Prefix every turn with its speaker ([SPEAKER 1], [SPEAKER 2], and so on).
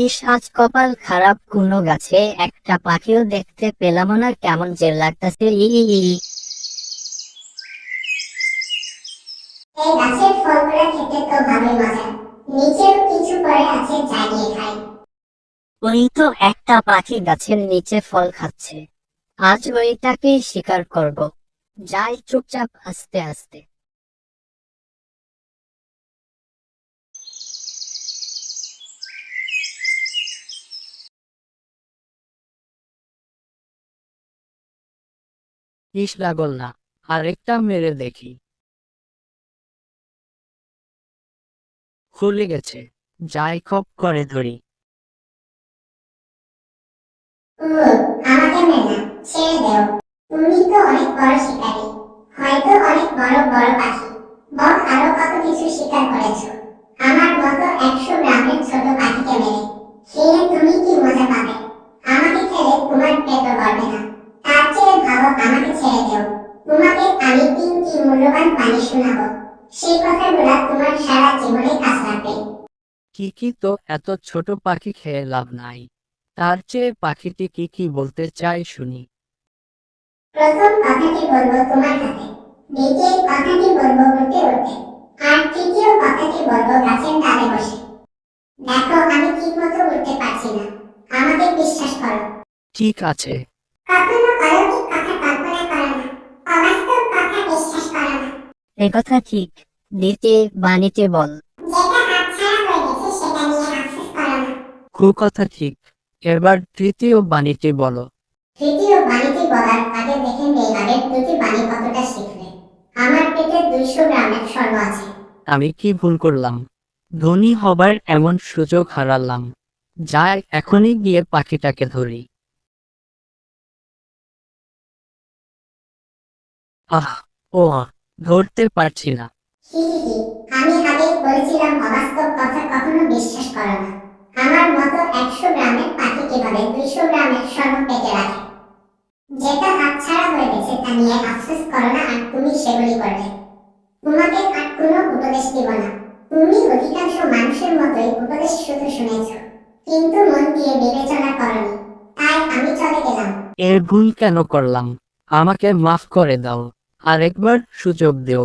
[SPEAKER 1] ইস, আজ কপাল খারাপ, কোনো গাছে একটা পাখিও দেখতে পেলাম না, কেমন যে লাগতাছে।
[SPEAKER 2] এই গাছের ফলগুলা খেতে তো ভালোই মজা। নিচেও কিছু পড়ে আছে, যাই গিয়ে খাই।
[SPEAKER 1] ওই তো একটা পাখি গাছের নিচে ফল খাচ্ছে, আজ ওইটাকেই শিকার করব। যাই চুপচাপ আস্তে আস্তে।
[SPEAKER 3] ইস, লাগল না, আরেকটা মেরে দেখি। খুলে গেছে, যাই খপ করে ধরি।
[SPEAKER 2] আমাকে মেরে না, ছেড়ে দেও। তুমি তো অনেক বড় শিকারী, হয়তো অনেক বড় বড় পাখি, বক আরো কত কিছু শিকার করেছো। আমার মতো 100 গ্রামের ছোট পাখিকে মেরে খেয়ে তুমি কি মজা পাবে? আমাকে খেলে তোমার পেটও ভরবে না। তার চেয়ে ভালো আমাকে ছেড়ে দেও। তোমাকে আমি 3টি মূল্যবান পানি শোনাবো, সেই কথাগুলো তোমার সারা জীবনে কাজ লাগবে।
[SPEAKER 3] কি তো এত ছোট পাখি খেয়ে লাভ নাই, তার চেয়ে পাখিটি কি বলতে চায় শুনি।
[SPEAKER 2] প্রথম কথাটি বলবো তোমার হাতে, দ্বিতীয় কথাটি বলবো উঠতে উঠতে, আর তৃতীয় কথাটি বলবো গাছের ডালে বসে। দেখো, আমি ঠিক মতো উঠতে পারছি না, আমাকে বিশ্বাস করো।
[SPEAKER 3] ঠিক আছে।
[SPEAKER 2] কখনো অলৌকিক কথা কল্পনা করো না, অবাস্তব কথা বিশ্বাস করো না।
[SPEAKER 1] এ কথা ঠিক, নিতে বাণীতে বল।
[SPEAKER 2] যেটা হাতছাড়া হয়ে গেছে সেটা নিয়ে আফসোস করো না।
[SPEAKER 3] কথা ঠিক, এবার তৃতীয় বাণীটি বলো।
[SPEAKER 2] তৃতীয় বাণীটি বলার আগে দেখেন এই আগের দুটি বাণী কতটা শিখলে। আমার পেটে 200 গ্রামের স্বর্ণ আছে।
[SPEAKER 3] আমি কি ভুল করলাম? ধনী হবার এমন সুযোগ হারালাম। যাই এখনই গিয়ে পাখিটাকে ধরি। আহ, ও ধরতে পারছি না।
[SPEAKER 2] হি হি হি, আমি আগেই বলেছিলাম অবাস্তব কথা কখনো বিশ্বাস করো না। আমার মতো 100 গ্রামের পাখি কিভাবে 200 গ্রামের স্বর্ণ পেটে রাখে? যেটা হাতছাড়া হয়ে গেছে তা নিয়ে আফসোস করো না, আর তুমি সেগুলি করবে। তোমাকে আর কোনো উপদেশ দিব না। তুমি অধিকাংশ মানুষের মতোই উপদেশ শুধু শুনেছ, কিন্তু মন দিয়ে বিবেচনা করনি। তাই আমি চলে গেলাম।
[SPEAKER 3] এর ভুল কেন করলাম? আমাকে মাফ করে দাও, আরেকবার সুযোগ দেও।